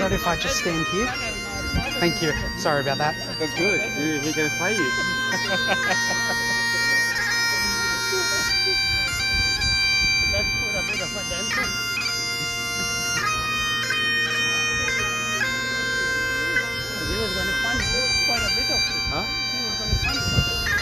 it if I just stand here? Thank you. Sorry about that. That's good. He can play you. Let's put a bit of a dent. He was going to find quite a bit of it. Huh? He was going to find quite a bit.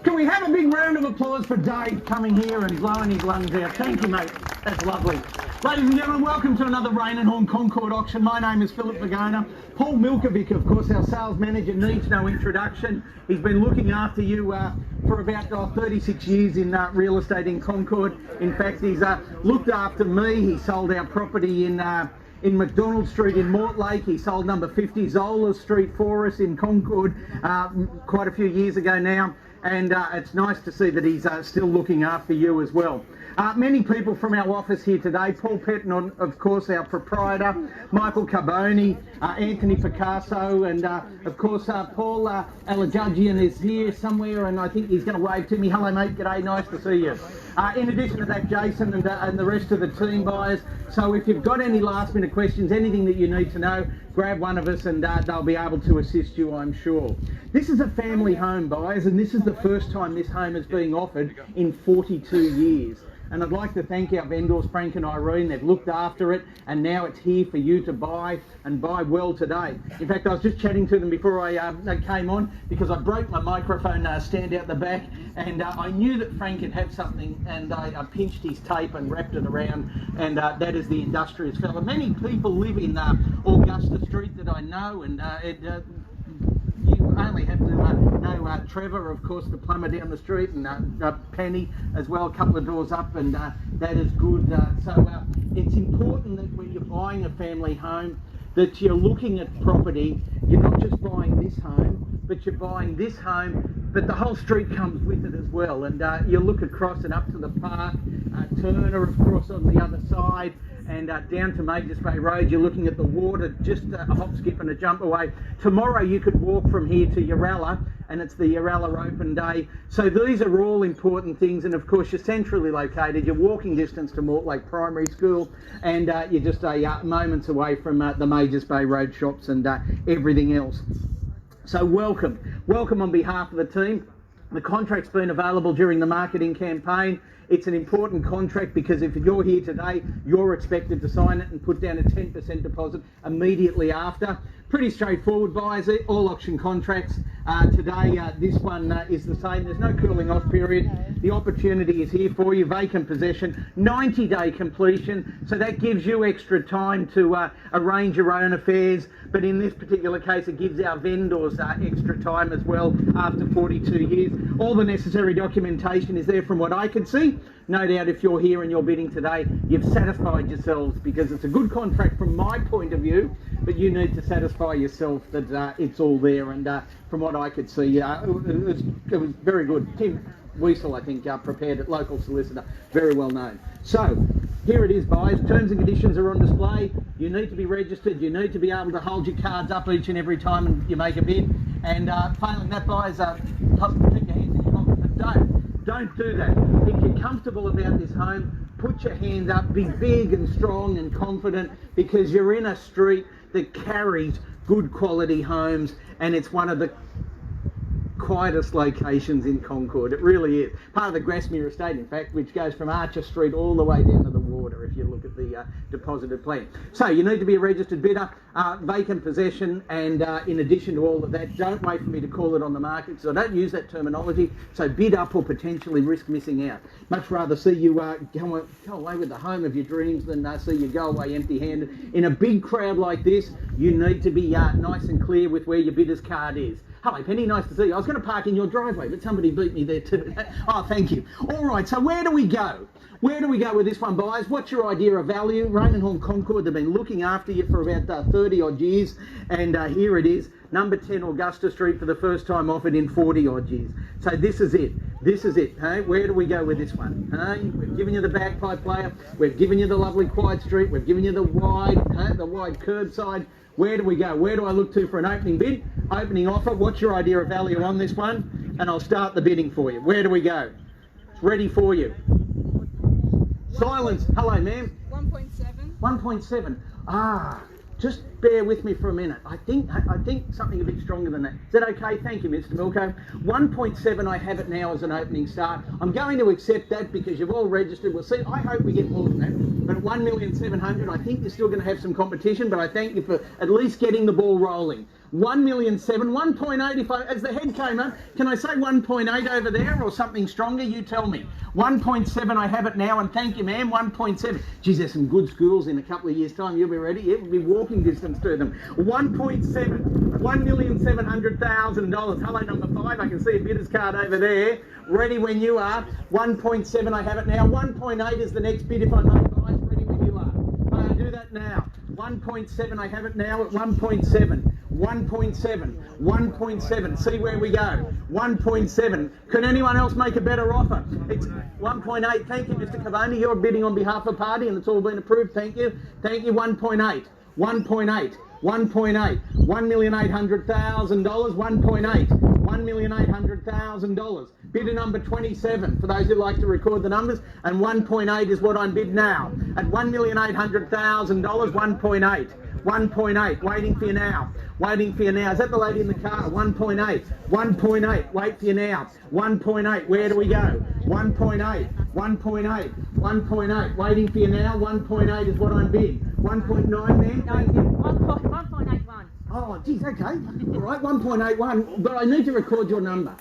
Can we have a big round of applause for Dave coming here and blowing his lungs out? Thank you, mate. That's lovely. Ladies and gentlemen, welcome to another Rain and Horn Concord auction. My name is Philip Vagona. Paul Milkovic, of course, our sales manager, needs no introduction. He's been looking after you for about 36 years in real estate in Concord. In fact, he's looked after me. He sold our property in McDonald Street in Mortlake. He sold number 50 Zola Street for us in Concord quite a few years ago now. And it's nice to see that he's still looking after you as well. Many people from our office here today: Paul Petton, of course, our proprietor, Michael Carboni, Anthony Picasso, and of course Paul Alajagian is here somewhere, and I think he's going to wave to me. Hello mate, g'day, nice to see you. In addition to that, Jason and the rest of the team buyers. So if you've got any last minute questions, anything that you need to know, grab one of us and they'll be able to assist you, I'm sure. This is a family home, buyers, and this is the first time this home is being offered in 42 years. And I'd like to thank our vendors, Frank and Irene. They've looked after it, and now it's here for you to buy, and buy well today. In fact, I was just chatting to them before I came on, because I broke my microphone stand out the back, and I knew that Frank had had something, and I pinched his tape and wrapped it around, and that is the industrious fella. Many people live in Augusta Street that I know, and you only have to know Trevor, of course, the plumber down the street, and Penny as well, a couple of doors up, and that is good. So it's important that when you're buying a family home, that you're looking at property. You're not just buying this home, but you're buying this home, but the whole street comes with it as well. And you look across and up to the park, Turner, of course, on the other side, and down to Majors Bay Road. You're looking at the water, just a hop, skip and a jump away. Tomorrow you could walk from here to Yarralla, and it's the Yarralla Open Day. So these are all important things, and of course you're centrally located. You're walking distance to Mortlake Primary School, and you're just moments away from the Majors Bay Road shops and everything else. So welcome on behalf of the team. The contract's been available during the marketing campaign. It's an important contract because if you're here today, you're expected to sign it and put down a 10% deposit immediately after. Pretty straightforward, buyers, all auction contracts. Today, this one is the same. There's no cooling off period. The opportunity is here for you. Vacant possession, 90-day completion. So that gives you extra time to arrange your own affairs. But in this particular case, it gives our vendors extra time as well after 42 years. All the necessary documentation is there from what I could see. No doubt if you're here and you're bidding today, you've satisfied yourselves, because it's a good contract from my point of view, but you need to satisfy yourself that it's all there. And from what I could see, it was very good. Tim, Weasel, I think, prepared it, local solicitor, very well known. So, here it is, guys. Terms and conditions are on display. You need to be registered. You need to be able to hold your cards up each and every time you make a bid. And failing that, guys, keep your hands in your pocket. But don't do that. If you're comfortable about this home, put your hands up. Be big and strong and confident, because you're in a street that carries good quality homes, and it's one of the quietest locations in Concord. It really is. Part of the Grasmere estate, in fact, which goes from Archer Street all the way down to the water, if you look at the deposited plan. So you need to be a registered bidder, vacant possession, and in addition to all of that, don't wait for me to call it on the market, because I don't use that terminology. So bid up or potentially risk missing out. Much rather see you go away with the home of your dreams than see you go away empty-handed. In a big crowd like this, you need to be nice and clear with where your bidder's card is. Hello Penny, nice to see you. I was going to park in your driveway, but somebody beat me there too. Oh, thank you. All right, so where do we go? Where do we go with this one, buyers? What's your idea of value? Rain & Horn Concord, they've been looking after you for about 30 odd years, and here it is, number 10 Augusta Street, for the first time offered in 40 odd years. So this is it. This is it. Hey, where do we go with this one? Hey, we've given you the bagpipe player. We've given you the lovely quiet street. We've given you the wide curbside. Where do we go? Where do I look to for an opening bid? Opening offer. What's your idea of value on this one? And I'll start the bidding for you. Where do we go? It's ready for you. Silence. Hello, ma'am. 1.7. 1.7. Just bear with me for a minute. I think something a bit stronger than that. Is that okay? Thank you, Mr. Milko. 1.7, I have it now as an opening start. I'm going to accept that because you've all registered. We'll see. I hope we get more than that. But at 1,700,000, I think you're still going to have some competition, but I thank you for at least getting the ball rolling. 1,700,000, 1.8 if as the head came up. Can I say 1.8 over there or something stronger? You tell me. 1.7, I have it now, and thank you, ma'am. 1.7. Geez, there's some good schools in a couple of years' time. You'll be ready. It will be walking distance to them. 1.7, $1,700,000. Hello, number 5. I can see a bidder's card over there. Ready when you are. 1.7, I have it now. 1.8 is the next bid if I may, guys. Ready when you are. I'll do that now. 1.7, I have it now at 1.7. 1.7, 1.7, see where we go, 1.7, can anyone else make a better offer? It's 1.8, thank you Mr. Cavani, you're bidding on behalf of the party and it's all been approved, thank you, 1.8, 1.8, 1.8, $1,800,000, 1.8, $1,800,000, bidder number 27, for those who like to record the numbers, and 1.8 is what I'm bid now, at $1,800,000, 1.8, 1.8, waiting for you now. Waiting for you now. Is that the lady in the car? 1.8. 1.8. Wait for you now. 1.8. Where do we go? 1.8. 1.8. 1.8. Waiting for you now. 1.8 is what I'm bid. 1.9 there. Thank you. 1.81. Oh, geez, okay. All right, 1.81. But I need to record your number.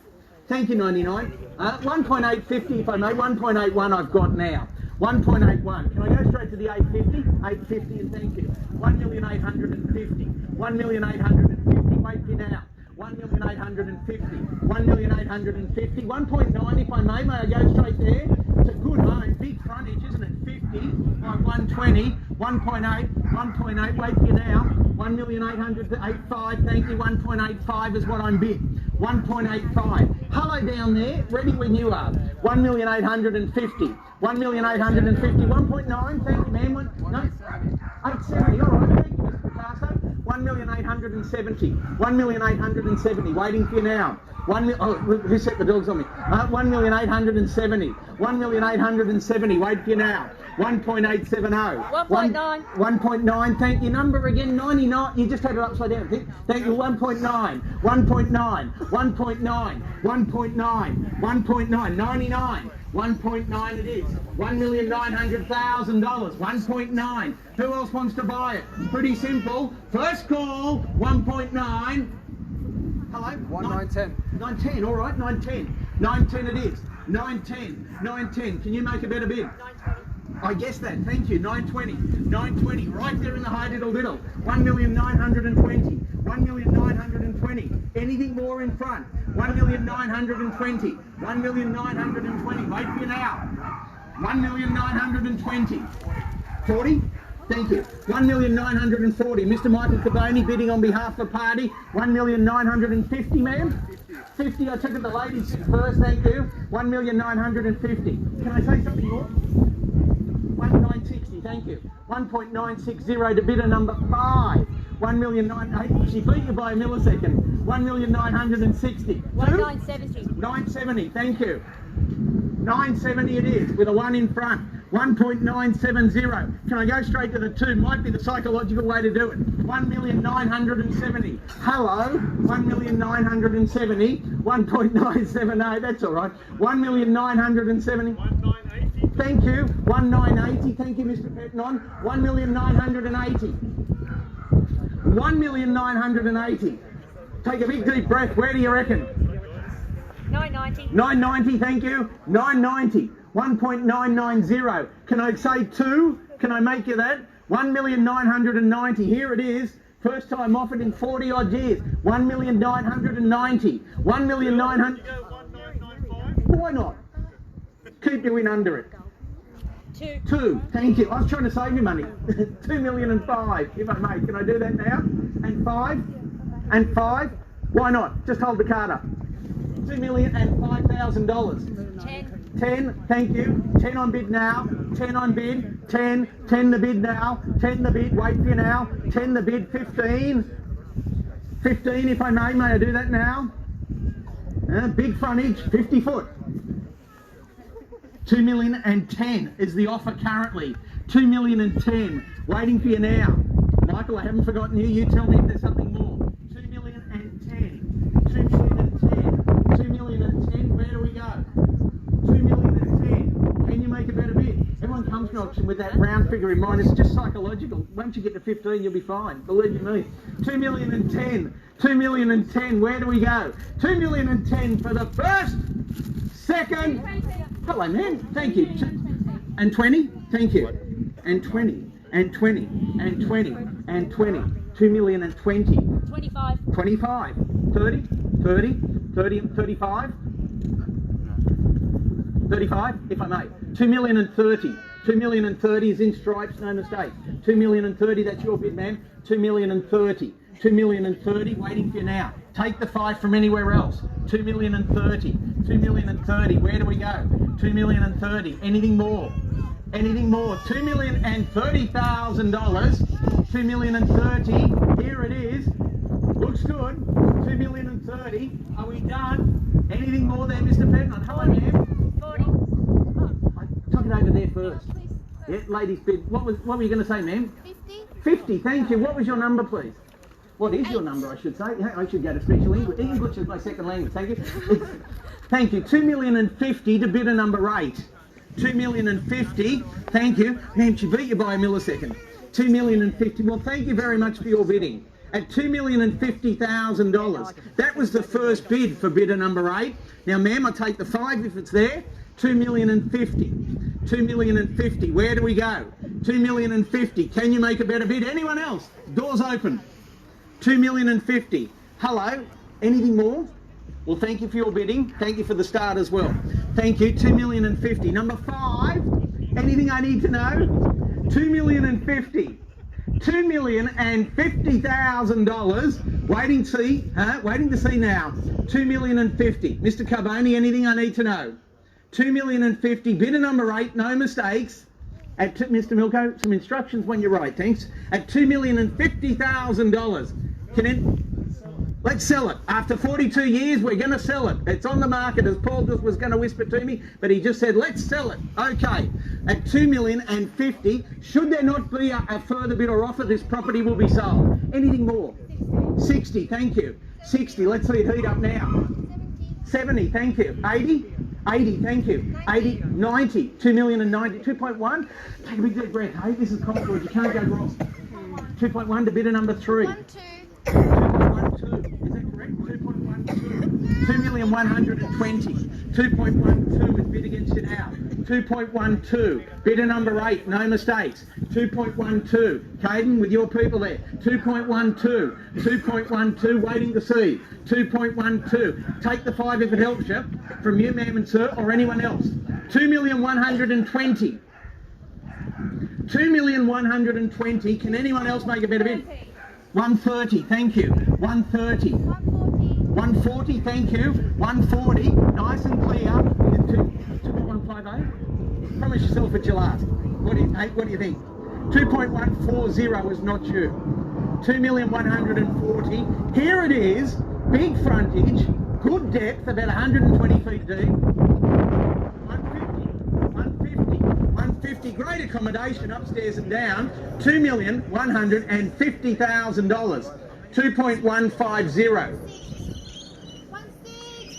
Thank you, 99. 1.850 if I may. 1.81 I've got now. 1.81. Can I go straight to the 850? 850 and thank you. 1,850,000. 1,850,000. Wait for you now. 1,850,000. 1,850,000. 1.9 if I may. May I go straight there? It's a good home. Big frontage, isn't it? 50 by 120. 1.8. 1.8. Wait for you now. 1,885,000. Thank you. 1.85 is what I'm bid. 1.85. Hello down there. Ready when you are. 1,850,000. 1,850,000. 1.9. Thank you, ma'am. No. 870. All right. Thank you, Mr. Picasso. 1,870,000. 1,870,000. Waiting for you now. Who set the dogs on me? 1,870,000. 1,870,000. Wait for you now. 1.870. 1.9. 1.9. Thank you. Number again. 99. You just had it upside down. Thank you. 1.9. 1.9. 1.9. 1.9. 1.9. 99. 1.9 it is. $1,900,000. 1.9. Who else wants to buy it? Pretty simple. First call. 1.9. Hello? 1,910. 910. All right. 910. 910 it is. 910. 910. Can you make a better bid? I guess that. Thank you. 920. 920. Right there in the high diddle diddle. 1,920. 1,920. Anything more in front? 1,920. 1,920. Wait for you now. 1,920. 40? Thank you. 1,940,000. Mr. Michael Caboni bidding on behalf of the party. 1,950,000, ma'am. 50. I took it the ladies first. Thank you. 1,950,000. Can I say something more? 1,960. Thank you. 1.960 to bidder number 5. 1,980,000. She beat you by a millisecond. 1,960,000. 1970. 970. Thank you. 970 it is, with a 1 in front. 1.970. Can I go straight to the 2? Might be the psychological way to do it. 1,970,000. Hello. 1,970,000. 1.970. That's all right. 1,970,000. 1980. Thank you. 1,980,000. Thank you, Mr. Petnon. 1,980,000. 1,980,000. Take a big deep breath. Where do you reckon? 990. 990, thank you. 990. 1.990. Can I say 2? Can I make you that? 1,990,000. Here it is. First time offered in 40 odd years. 1,990,000. 1,900,000. 1995. Why not? Keep you in under it. 2. 2. Thank you. I was trying to save you money. 2,005,000. If I may. Can I do that now? And 5? And 5? Why not? Just hold the card up. $2,005,000. 10. 10, thank you. 10 on bid now. 10 on bid. 10. 10 the bid now. 10 the bid. Wait for you now. 10 the bid. 15. 15 if I may. May I do that now? Big frontage. 50 foot. 2,010,000 is the offer currently. 2,010,000. Waiting for you now. Michael, I haven't forgotten you. You tell me if there's something more. 2,010,000. 2,010,000. 2,010,000. Where do we go? 2,010,000. Can you make a better bid? Everyone comes to auction with that round figure in mind. It's just psychological. Once you get to 15, you'll be fine. Believe you me. 2,010,000. 2,010,000. Where do we go? 2,010,000 for the first, second. Hello, man. Thank you. And 20. Thank you. And 20. And 20. And 20. And 20. 2,020,000. 25. 25. 30. 30. 30. 35. 35, if I may. 2,030,000. 2,030,000 is in stripes, no mistake. 2,030,000, that's your bid, ma'am. 2,030,000. 2,030,000, waiting for you now. Take the 5 from anywhere else. 2,030,000. 2,030,000, where do we go? 2,030,000, anything more? Anything more? $2,030,000. 2,030,000, here it is. Looks good. 2,030,000. Are we done? Anything more there, Mr. Petnon? Hello, ma'am. 40. I took it over there first. Yeah, ladies bid. What were you going to say, ma'am? 50. 50, thank you. What was your number, please? What is your number, I should say? I should go to special English. English is my second language, thank you. Thank you. 2,050,000 to bidder number 8. 2,050,000, thank you. Ma'am, she beat you by a millisecond. 2,050,000. Well, thank you very much for your bidding. At $2,050,000. That was the first bid for bidder number 8. Now, ma'am, I take the 5 if it's there. 2,050,000. 2,050,000. Where do we go? 2,050,000. Can you make a better bid? Anyone else? Doors open. 2,050,000. Hello. Anything more? Well, thank you for your bidding. Thank you for the start as well. Thank you. 2,050,000. Number 5. Anything I need to know? 2,050,000. $2,050,000. Waiting to see. Waiting to see now. 2,050,000. Mr. Carboni, anything I need to know? 2,050,000. Bidder number 8. No mistakes. At Mr. Milko, some instructions when you're right. Thanks. At $2,050,000. Let's sell it. After 42 years, we're going to sell it. It's on the market, as Paul just was going to whisper to me, but he just said, let's sell it. Okay. At $2,050,000, should there not be a further bid or offer, this property will be sold. Anything more? 60, thank you. 60, let's see it heat up now. 70, thank you. 80? 80, thank you. 80, 90, 2,090,000, 2.1. Take a big deep breath, hey? This is Concord, you can't go wrong. 2.1 to bidder number 3. 1, 2. 2.12, is that correct? 2.12. 2,120,000. 2.12 is bid against you now. 2.12. Bidder number 8, no mistakes. 2.12. Caden, with your people there. 2.12. 2.12, waiting to see. 2.12. Take the 5 if it helps you, from you, ma'am and sir, or anyone else. 2,120,000. 2,120,000. Can anyone else make a better bid? 130, thank you. 130. 140, thank you. 140, nice and clear. 2.150. Promise yourself at your last. What do you think? 2.140 is not you. 2,140,000. Here it is, big frontage, good depth, about 120 feet deep. 150, great accommodation upstairs and down. $2,150,000. 2.150.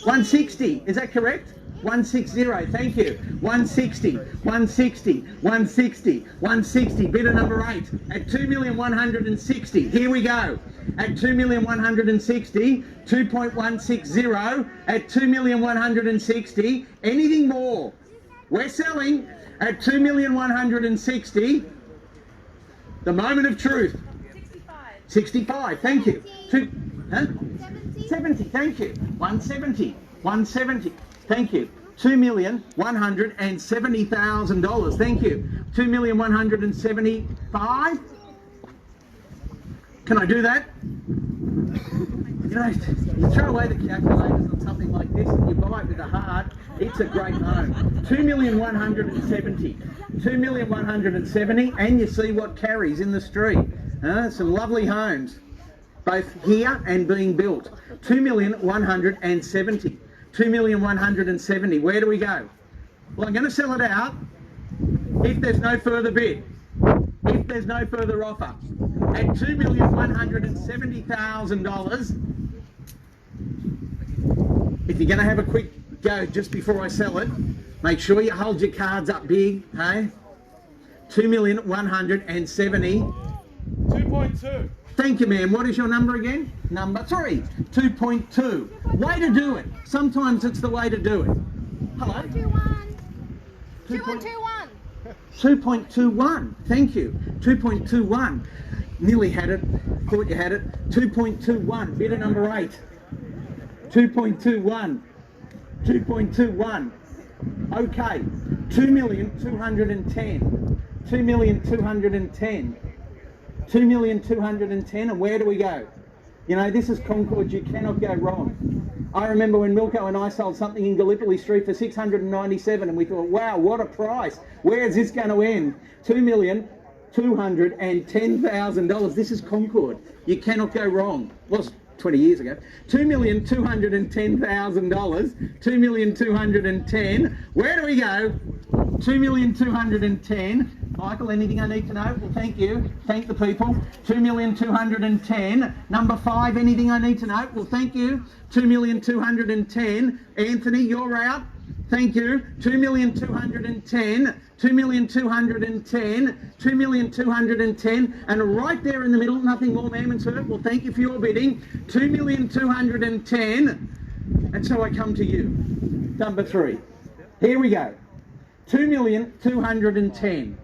160, is that correct? 160, thank you. 160, 160, 160, 160, bidder number 8 at 2,160,000. Here we go. At 2,160,000, 2.160 at 2,160,000. Anything more? We're selling at 2,160,000. The moment of truth. 65, thank you. 70, thank you. 170, 170, thank you. $2,170,000, thank you. 2,175,000. Can I do that? You know, you throw away the calculators on something like this and you buy it with a heart, it's a great home. 2,170,000. 2,170,000, and you see what carries in the street. Some lovely homes, both here and being built. 2,170,000. 2,170,000. Where do we go? Well, I'm going to sell it out if there's no further bid. If there's no further offer. At $2,170,000. If you're going to have a quick go just before I sell it, make sure you hold your cards up big, hey? 2,170,000. 2.2. Thank you, ma'am. What is your number again? Number 3. 2.2. Way to do it. Sometimes it's the way to do it. Hello? 2.21. 2.21. Thank you. 2.21. Nearly had it. Thought you had it. 2.21. Bidder number 8. 2.21. 2.21. Okay. 2,210,000. 2,210,000. 2,210,000, and where do we go? You know, this is Concord, you cannot go wrong. I remember when Milko and I sold something in Gallipoli Street for $697, and we thought, wow, what a price. Where is this going to end? $2,210,000. This is Concord. You cannot go wrong. Well, 20 years ago. $2,210,000. 2,210,000. Where do we go? 2,210,000. Michael, anything I need to know? Well, thank you. Thank the people. 2,210,000. Number 5, anything I need to know? Well, thank you. 2,210,000. Anthony, you're out. Thank you. 2,210,000. 2,210,000. 2,210,000. And right there in the middle, nothing more, ma'am and sir. Well, thank you for your bidding. 2,210,000. And so I come to you. Number 3. Here we go. 2,210,000.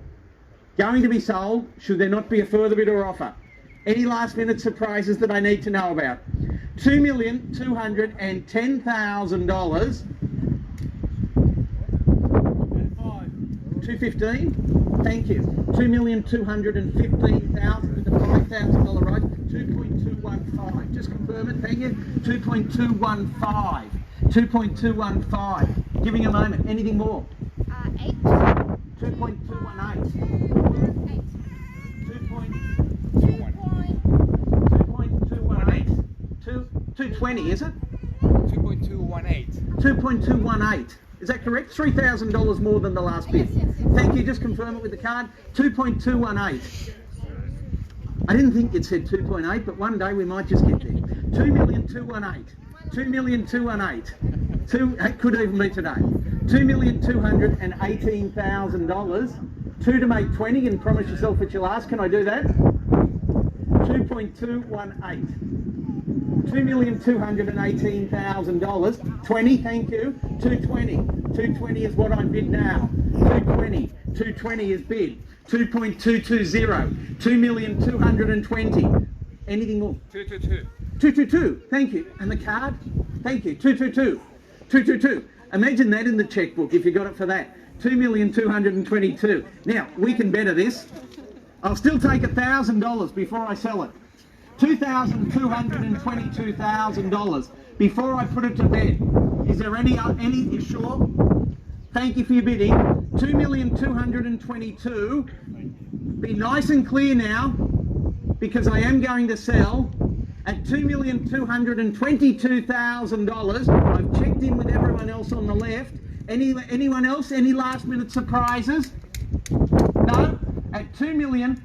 Going to be sold, should there not be a further bid or offer. Any last minute surprises that I need to know about? $2,210,000. 215. Thank you. 2,215,000 with the $5,000 right. 2.215. Just confirm it. Thank you. 2.215. 2.215. Giving a moment. Anything more? 8. 2.218. 220, is it? 2.218. 2.218. Is that correct? $3,000 more than the last bid. Yes. Thank you. Just confirm it with the card. 2.218. I didn't think it said 2.8, but one day we might just get there. 2,218. 2,218. It could even be today. $2,218,000. 2 to make 20 and promise yourself at your last. Can I do that? 2.218. $2,218,000. 20, thank you. 220. 220 is what I'm bid now. 220. 220 is bid. 2.220. 2,220,000. Anything more? 222. 222. Thank you. And the card? Thank you. 222. 222. Imagine that in the checkbook if you got it for that. 2,222,000. Now, we can better this. I'll still take $1,000 before I sell it. $2,222,000 before I put it to bed. Is there any, you sure? Thank you for your bidding. 2,222,000. Be nice and clear now, because I am going to sell at $2,222,000. I've checked in with everyone else on the left. Anyone else? Any last minute surprises? No? At 2 million,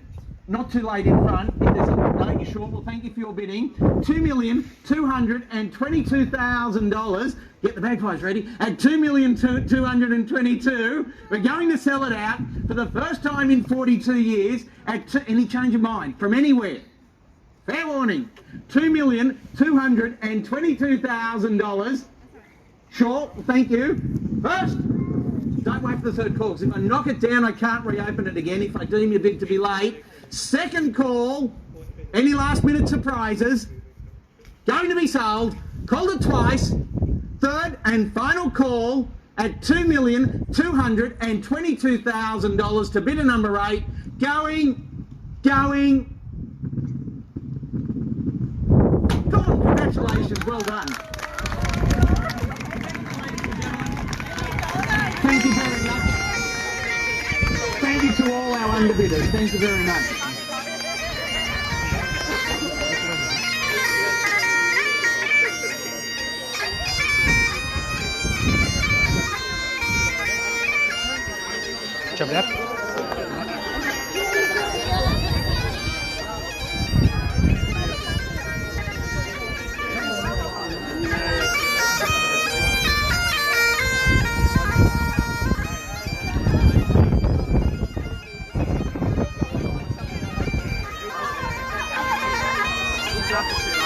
not too late in front. It isn't. No, you sure? Well, thank you for your bidding. $2,222,000. Get the bagpipes ready. At 2,222,000, we're going to sell it out for the first time in 42 years at any change of mind from anywhere. Fair warning. $2,222,000. Sure, well, thank you. First, don't wait for the third call, because if I knock it down, I can't reopen it again if I deem your bid to be late. Second call, any last minute surprises, going to be sold, called it twice. Third and final call at $2,222,000 to bidder number 8, going. Come on, congratulations, well done. Thank you very much. Thank you to all our underbidders. Thank you very much. Good job, Dad. Good job.